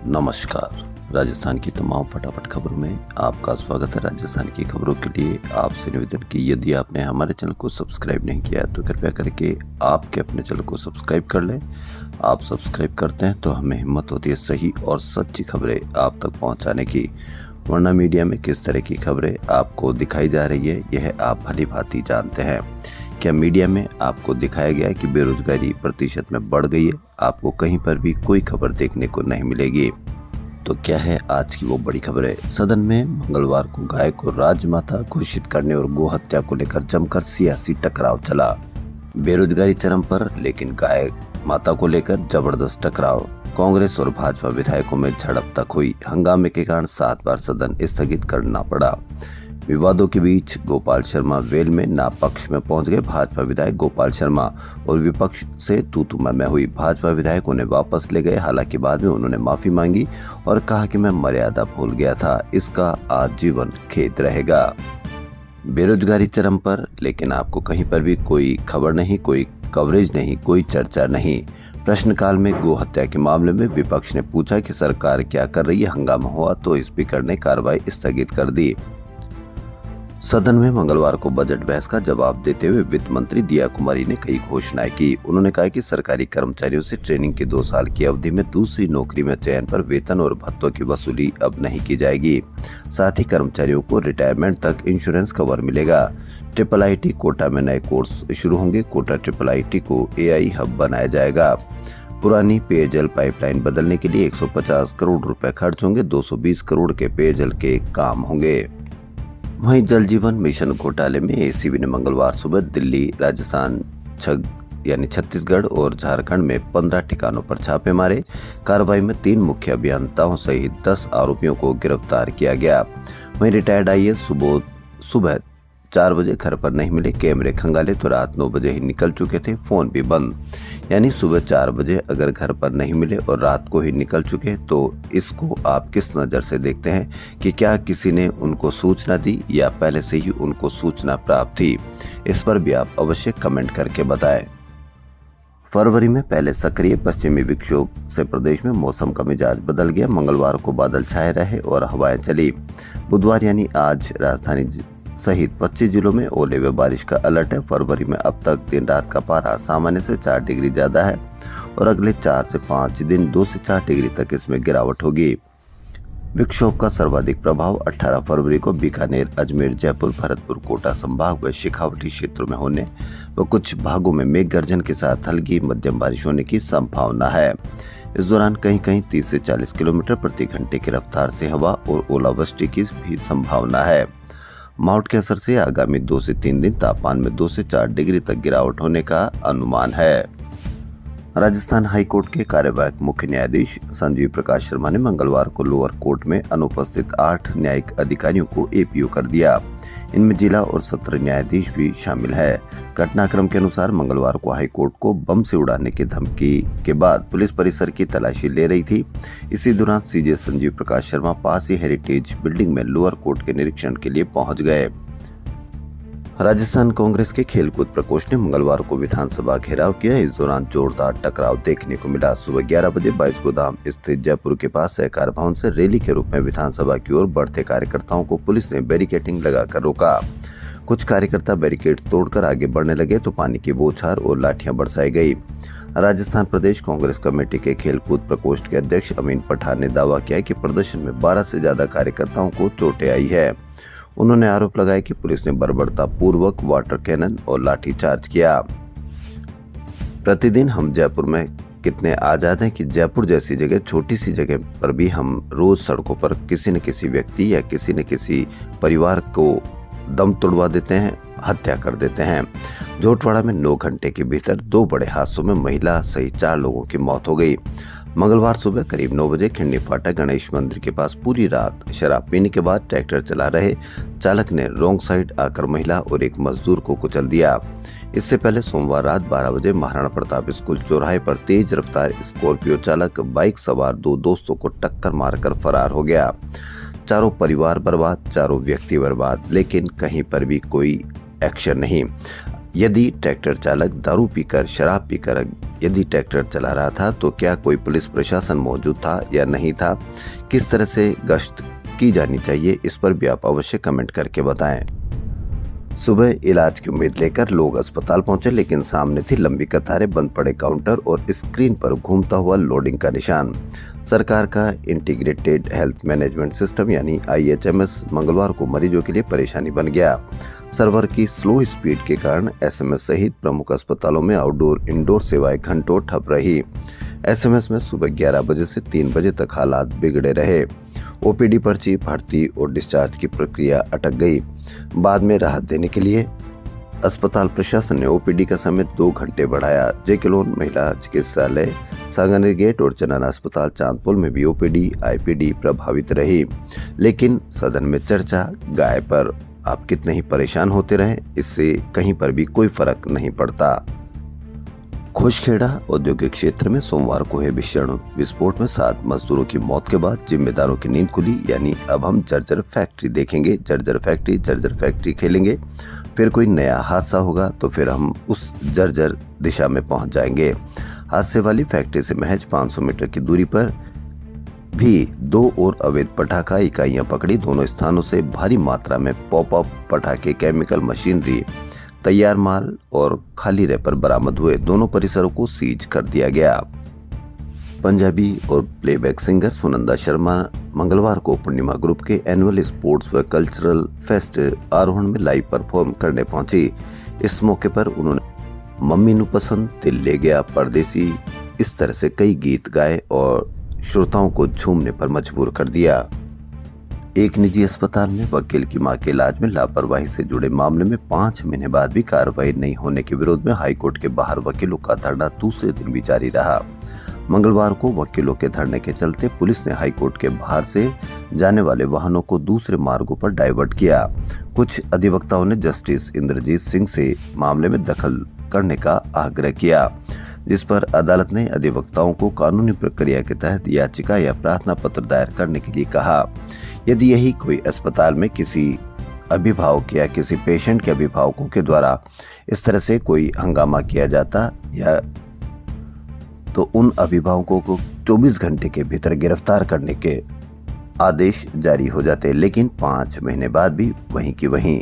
नमस्कार। राजस्थान की तमाम फटाफट खबरों में आपका स्वागत है। राजस्थान की खबरों के लिए आपसे निवेदन कि यदि आपने हमारे चैनल को सब्सक्राइब नहीं किया है तो कृपया करके आपके अपने चैनल को सब्सक्राइब कर लें। आप सब्सक्राइब करते हैं तो हमें हिम्मत होती है सही और सच्ची खबरें आप तक पहुंचाने की, वरना मीडिया में किस तरह की खबरें आपको दिखाई जा रही है यह आप भली भांति जानते हैं। क्या मीडिया में आपको दिखाया गया है कि बेरोजगारी प्रतिशत में बढ़ गई है? आपको कहीं पर भी कोई खबर देखने को नहीं मिलेगी। तो क्या है आज की वो बड़ी खबर है? सदन में मंगलवार को गाय को राजमाता घोषित करने और गो हत्या को लेकर जमकर सियासी टकराव चला। बेरोजगारी चरम पर, लेकिन गाय माता को लेकर जबरदस्त टकराव। कांग्रेस और भाजपा विधायकों में झड़प तक हुई। हंगामे के कारण 7 बार सदन स्थगित करना पड़ा। विवादों के बीच गोपाल शर्मा वेल में नापक्ष में पहुंच गए। भाजपा विधायक गोपाल शर्मा और विपक्ष से तू-तू मैं हुई। भाजपा विधायक उन्हें वापस ले गए। हालांकि बाद में उन्होंने माफी मांगी और कहा कि मैं मर्यादा भूल गया था, इसका आजीवन खेद रहेगा। बेरोजगारी चरम पर, लेकिन आपको कहीं पर भी कोई खबर नहीं, कोई कवरेज नहीं, कोई चर्चा नहीं। प्रश्नकाल में गो हत्या के मामले में विपक्ष ने पूछा कि सरकार क्या कर रही है। हंगामा हुआ तो स्पीकर ने कार्रवाई स्थगित कर दी। सदन में मंगलवार को बजट बहस का जवाब देते हुए वित्त मंत्री दिया कुमारी ने कई घोषणाएं की। उन्होंने कहा कि सरकारी कर्मचारियों से ट्रेनिंग की 2 साल की अवधि में दूसरी नौकरी में चयन पर वेतन और भत्तों की वसूली अब नहीं की जाएगी। साथ ही कर्मचारियों को रिटायरमेंट तक इंश्योरेंस कवर मिलेगा। IIIT कोटा में नए कोर्स शुरू होंगे। कोटा IIIT को AI हब बनाया जाएगा। पुरानी पेयजल पाइपलाइन बदलने के लिए 150 करोड़ रुपए खर्च होंगे। 220 करोड़ के पेयजल के काम होंगे। वहीं जल जीवन मिशन घोटाले में ACB ने मंगलवार सुबह दिल्ली, राजस्थान छत्तीसगढ़ और झारखंड में 15 ठिकानों पर छापे मारे। कार्रवाई में 3 मुख्य अभियंताओं सहित 10 आरोपियों को गिरफ्तार किया गया। वहीं रिटायर्ड IAS सुबह 4 बजे घर पर नहीं मिले। कैमरे खंगाले तो रात 9 बजे ही निकल चुके थे। फोन भी बंद। यानी सुबह 4 बजे अगर घर पर नहीं मिले और रात को ही निकल चुके, तो इसको आप किस नज़र से देखते हैं कि क्या किसी ने उनको सूचना दी या पहले से ही उनको सूचना प्राप्त थी? इस पर भी आप अवश्य कमेंट करके बताएं। फरवरी में पहले सक्रिय पश्चिमी विक्षोभ से प्रदेश में मौसम का मिजाज बदल गया। मंगलवार को बादल छाए रहे और हवाएं चली। बुधवार यानी आज राजधानी सहित 25 जिलों में ओले व बारिश का अलर्ट है। फरवरी में अब तक दिन रात का पारा सामान्य से 4 डिग्री ज्यादा है और अगले 4 से 5 दिन 2 से 4 डिग्री तक इसमें गिरावट होगी। विक्षोभ का सर्वाधिक प्रभाव 18 फरवरी को बीकानेर, अजमेर, जयपुर, भरतपुर, कोटा संभाग व शेखावटी क्षेत्रों में होने व कुछ भागों में मेघ गर्जन के साथ हल्की मध्यम बारिश होने की संभावना है। इस दौरान कहीं कहीं 30 से 40 किलोमीटर प्रति घंटे की रफ्तार से हवा और ओलावृष्टि की भी संभावना है। माउंट के असर से आगामी 2 से 3 दिन तापमान में 2 से 4 डिग्री तक गिरावट होने का अनुमान है। राजस्थान हाई कोर्ट के कार्यवाहक मुख्य न्यायाधीश संजीव प्रकाश शर्मा ने मंगलवार को लोअर कोर्ट में अनुपस्थित 8 न्यायिक अधिकारियों को APO कर दिया। इनमें जिला और सत्र न्यायाधीश भी शामिल है। घटनाक्रम के अनुसार मंगलवार को हाई कोर्ट को बम से उड़ाने की धमकी के बाद पुलिस परिसर की तलाशी ले रही थी। इसी दौरान CJ संजीव प्रकाश शर्मा पास ही हेरिटेज बिल्डिंग में लोअर कोर्ट के निरीक्षण के लिए पहुंच गए। राजस्थान कांग्रेस के खेलकूद प्रकोष्ठ ने मंगलवार को विधानसभा घेराव किया। इस दौरान जोरदार टकराव देखने को मिला। सुबह 11 बजे 22 गोदाम स्थित जयपुर के पास सहकार भवन से रैली के रूप में विधानसभा की ओर बढ़ते कार्यकर्ताओं को पुलिस ने बैरिकेडिंग लगाकर रोका। कुछ कार्यकर्ता बैरिकेड तोड़कर आगे बढ़ने लगे तो पानी की बौछार और लाठियां बरसाई गई। राजस्थान प्रदेश कांग्रेस कमेटी के खेलकूद प्रकोष्ठ के अध्यक्ष अमीन पठान ने दावा किया कि प्रदर्शन में 12 से ज्यादा कार्यकर्ताओं को चोटें आई है। उन्होंने आरोप लगाया कि पुलिस ने बर्बरतापूर्वक वाटर कैनन और लाठीचार्ज किया। प्रतिदिन हम जयपुर में कितने आजाद हैं कि जयपुर जैसी जगह, छोटी सी जगह पर भी हम रोज सड़कों पर किसी न किसी व्यक्ति या किसी न किसी परिवार को दम तोड़वा देते हैं, हत्या कर देते हैं। जोटवाड़ा में 9 घंटे के भीतर 2 बड़े हादसों में महिला सहित 4 लोगों की मौत हो गई। मंगलवार सुबह करीब 9 बजे खिंडी फाटक गणेश मंदिर के पास पूरी रात शराब पीने के बाद ट्रैक्टर चला रहे चालक ने रोंग साइड आकर महिला और एक मजदूर को कुचल दिया। इससे पहले सोमवार रात 12 बजे महाराणा प्रताप स्कूल चौराहे पर तेज रफ्तार स्कॉर्पियो चालक बाइक सवार 2 दोस्तों को टक्कर मारकर फरार हो गया। चारों परिवार बर्बाद, चारों व्यक्ति बर्बाद, लेकिन कहीं पर भी कोई एक्शन नहीं। यदि ट्रैक्टर चालक दारू पीकर, शराब पीकर यदि ट्रैक्टर चला रहा था तो क्या कोई पुलिस प्रशासन मौजूद था या नहीं था? किस तरह से गश्त की जानी चाहिए, इस पर भी आप अवश्य कमेंट करके बताएं। सुबह इलाज की उम्मीद लेकर लोग अस्पताल पहुंचे, लेकिन सामने थी लंबी कतारें, बंद पड़े काउंटर और स्क्रीन पर घूमता हुआ लोडिंग का निशान। सरकार का इंटीग्रेटेड हेल्थ मैनेजमेंट सिस्टम यानी IHMS मंगलवार को मरीजों के लिए परेशानी बन गया। सर्वर की स्लो स्पीड के कारण SMS सहित प्रमुख अस्पतालों में आउटडोर इंडोर सेवाएं घंटों ठप रही। SMS में सुबह 11 बजे से 3 बजे तक हालात बिगड़े रहे। OPD पर्ची, भर्ती और डिस्चार्ज की प्रक्रिया अटक गई। बाद में राहत देने के लिए अस्पताल प्रशासन ने OPD का समय 2 घंटे बढ़ाया। जेकेलोन महिला चिकित्सालय, सांगानेर गेट और चनाना अस्पताल चांदपुल में भी OPD, IPD प्रभावित रही। लेकिन सदन में चर्चा गाय पर। आप कितने ही परेशान होते रहे, इससे कहीं पर भी कोई फर्क नहीं पड़ता। खुशखेड़ा औद्योगिक क्षेत्र में सोमवार को हुए भीषण विस्फोट में 7 मजदूरों की मौत के बाद जिम्मेदारों की नींद खुली। यानी अब हम जर्जर फैक्ट्री देखेंगे, जर्जर फैक्ट्री खेलेंगे। फिर कोई नया हादसा होगा तो फिर हम उस जर्जर दिशा में पहुंच जाएंगे। हादसे वाली फैक्ट्री से महज 500 मीटर की दूरी पर भी 2 और अवैध पटाखा इकाइयां पकड़ी। दोनों स्थानों से भारी मात्रा में पॉप-अप पटाखे, केमिकल मशीनरी, तैयार माल और खाली रैपर बरामद हुए। दोनों परिसरों को सीज कर दिया गया। पंजाबी और प्लेबैक सिंगर सुनंदा शर्मा मंगलवार को पूर्णिमा ग्रुप के एनुअल स्पोर्ट्स व कल्चरल फेस्ट आरोहण में लाइव परफॉर्म करने पहुंची। इस मौके पर उन्होंने मम्मी नु पसंद, दिल ले गया, परदेसी, इस तरह से कई गीत गाए और श्रोताओं को झूमने पर मजबूर कर दिया। एक निजी अस्पताल में वकील की मां के इलाज में लापरवाही से जुड़े मामले में 5 महीने बाद भी कार्रवाई नहीं होने के विरोध में हाईकोर्ट के बाहर वकीलों का धरना दूसरे दिन भी जारी रहा। मंगलवार को वकीलों के धरने के चलते पुलिस ने हाईकोर्ट के बाहर से जाने वाले वाहनों को दूसरे मार्गों पर डाइवर्ट किया। कुछ अधिवक्ताओं ने जस्टिस इंद्रजीत सिंह से मामले में दखल करने का आग्रह किया, जिस पर अदालत ने अधिवक्ताओं को कानूनी प्रक्रिया के तहत याचिका या प्रार्थना पत्र दायर करने के लिए कहा। यदि यही कोई अस्पताल में किसी अभिभावक या किसी पेशेंट के अभिभावकों के द्वारा इस तरह से कोई हंगामा किया जाता या तो उन अभिभावकों को 24 घंटे के भीतर गिरफ्तार करने के आदेश जारी हो जाते, लेकिन 5 महीने बाद भी वहीं की वहीं।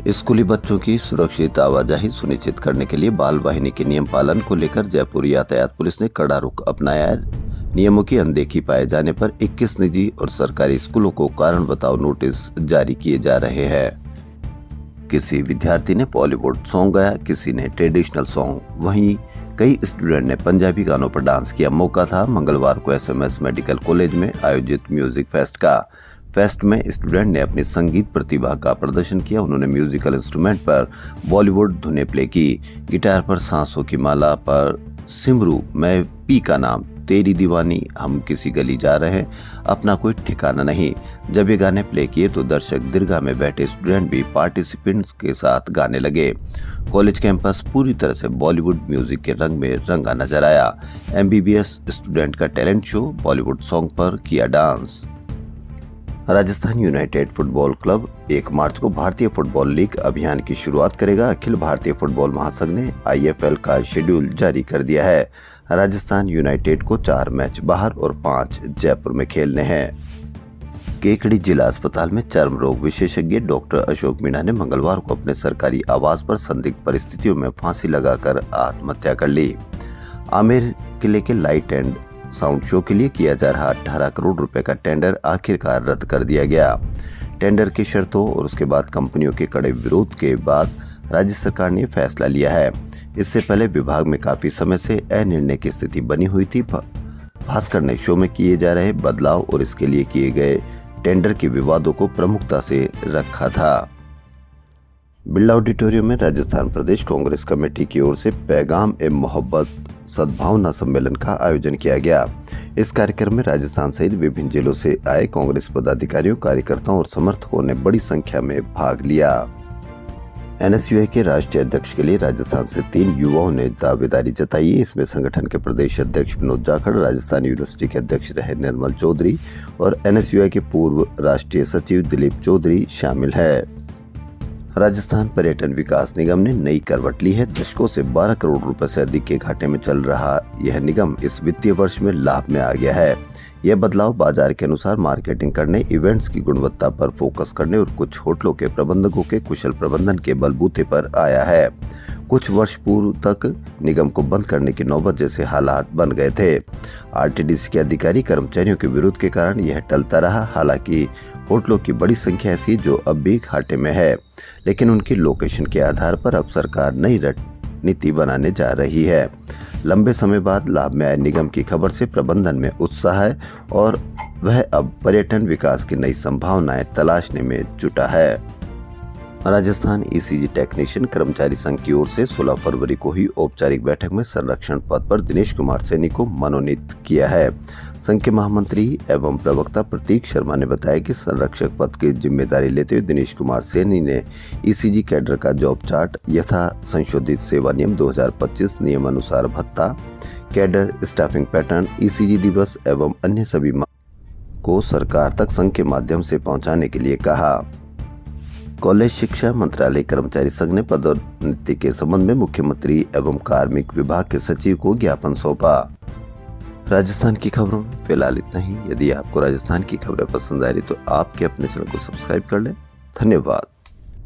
स्कूली बच्चों की सुरक्षित आवाजाही सुनिश्चित करने के लिए बाल वाहिनी के नियम पालन को लेकर जयपुर यातायात पुलिस ने कड़ा रुख अपनाया है। नियमों की अनदेखी पाए जाने पर 21 निजी और सरकारी स्कूलों को कारण बताओ नोटिस जारी किए जा रहे हैं। किसी विद्यार्थी ने बॉलीवुड सॉन्ग गाया, किसी ने ट्रेडिशनल सॉन्ग, वहीं कई स्टूडेंट ने पंजाबी गानों पर डांस किया। मौका था मंगलवार को SMS मेडिकल कॉलेज में आयोजित म्यूजिक फेस्ट का। फेस्ट में स्टूडेंट ने अपनी संगीत प्रतिभा का प्रदर्शन किया। उन्होंने म्यूजिकल इंस्ट्रूमेंट पर बॉलीवुड धुनें प्ले की। गिटार पर सांसों की माला, पर सिमरू, मैं पी का नाम, तेरी दीवानी, हम किसी गली जा रहे हैं, अपना कोई ठिकाना नहीं। जब ये गाने प्ले किए तो दर्शक दीर्घा में बैठे स्टूडेंट भी पार्टिसिपेंट्स के साथ गाने लगे। कॉलेज कैंपस पूरी तरह से बॉलीवुड म्यूजिक के रंग में रंगा नजर आया। MBBS स्टूडेंट का टैलेंट शो, बॉलीवुड सॉन्ग पर किया dance. Rajasthan United football club 1 मार्च को भारतीय फुटबॉल लीग अभियान की शुरुआत करेगा। अखिल भारतीय फुटबॉल महासंघ ने IFL का शेड्यूल जारी कर दिया है। राजस्थान यूनाइटेड को 4 मैच बाहर और 5 जयपुर में खेलने हैं। केकड़ी जिला अस्पताल में चर्म रोग विशेषज्ञ डॉक्टर अशोक मीणा ने मंगलवार को अपने सरकारी आवास पर संदिग्ध परिस्थितियों में फांसी लगाकर आत्महत्या कर ली। आमेर किले के लाइट एंड साउंड शो के लिए किया जा रहा 18 करोड़ रुपए का टेंडर आखिरकार रद्द कर दिया गया। टेंडर की शर्तों और उसके बाद कंपनियों के कड़े विरोध के बाद राज्य सरकार ने फैसला लिया है। इससे पहले विभाग में काफी समय से अनिर्णय की स्थिति बनी हुई थी। भास्कर ने शो में किए जा रहे बदलाव और इसके लिए किए गए टेंडर के विवादों को प्रमुखता से रखा था। बिरला ऑडिटोरियम में राजस्थान प्रदेश कांग्रेस कमेटी की ओर से पैगाम ए मोहब्बत सद्भावना सम्मेलन का आयोजन किया गया। इस कार्यक्रम में राजस्थान सहित विभिन्न जिलों से आए कांग्रेस पदाधिकारियों, कार्यकर्ताओं और समर्थकों ने बड़ी संख्या में भाग लिया। NSUI के राष्ट्रीय अध्यक्ष के लिए राजस्थान से 3 युवाओं ने दावेदारी जताई है। इसमें संगठन के प्रदेश अध्यक्ष विनोद जाखड़, राजस्थान यूनिवर्सिटी के अध्यक्ष रहे निर्मल चौधरी और NSUI के पूर्व राष्ट्रीय सचिव दिलीप चौधरी शामिल है। राजस्थान पर्यटन विकास निगम ने नई करवट ली है। दशकों से 12 करोड़ रुपए से अधिक के घाटे में चल रहा यह निगम इस वित्तीय वर्ष में लाभ में आ गया है। यह बदलाव बाजार के अनुसार मार्केटिंग करने, इवेंट्स की गुणवत्ता पर फोकस करने और कुछ होटलों के प्रबंधकों के कुशल प्रबंधन के बलबूते पर आया है। कुछ वर्ष पूर्व तक निगम को बंद करने की नौबत जैसे हालात बन गए थे। आरटीडीसी के अधिकारी कर्मचारियों के विरोध के कारण यह टलता रहा। हालांकि होटलों की बड़ी संख्या ऐसी जो अब भी घाटे में है, लेकिन उनकी लोकेशन के आधार पर अब सरकार नई रणनीति बनाने जा रही है। लंबे समय बाद लाभ में आए निगम की खबर से प्रबंधन में उत्साह है और वह अब पर्यटन विकास की नई संभावनाएं तलाशने में जुटा है। राजस्थान ईसीजी टेक्नीशियन कर्मचारी संघ की ओर से 16 फरवरी को ही औपचारिक बैठक में संरक्षण पद पर दिनेश कुमार सैनी को मनोनीत किया है। संघ के महामंत्री एवं प्रवक्ता प्रतीक शर्मा ने बताया कि संरक्षक पद की जिम्मेदारी लेते हुए दिनेश कुमार सैनी ने ईसीजी कैडर का जॉब चार्ट यथा संशोधित सेवा नियम 2025 नियम अनुसार भत्ता, कैडर स्टाफिंग पैटर्न, ईसीजी दिवस एवं अन्य सभी को सरकार तक संघ के माध्यम से पहुंचाने के लिए कहा। कॉलेज शिक्षा मंत्रालय कर्मचारी संघ ने पदोन्नति के संबंध में मुख्यमंत्री एवं कार्मिक विभाग के सचिव को ज्ञापन सौंपा। राजस्थान की खबरों में फिलहाल इतना ही। यदि आपको राजस्थान की खबरें पसंद आ रही तो आपके अपने चैनल को सब्सक्राइब कर लें। धन्यवाद।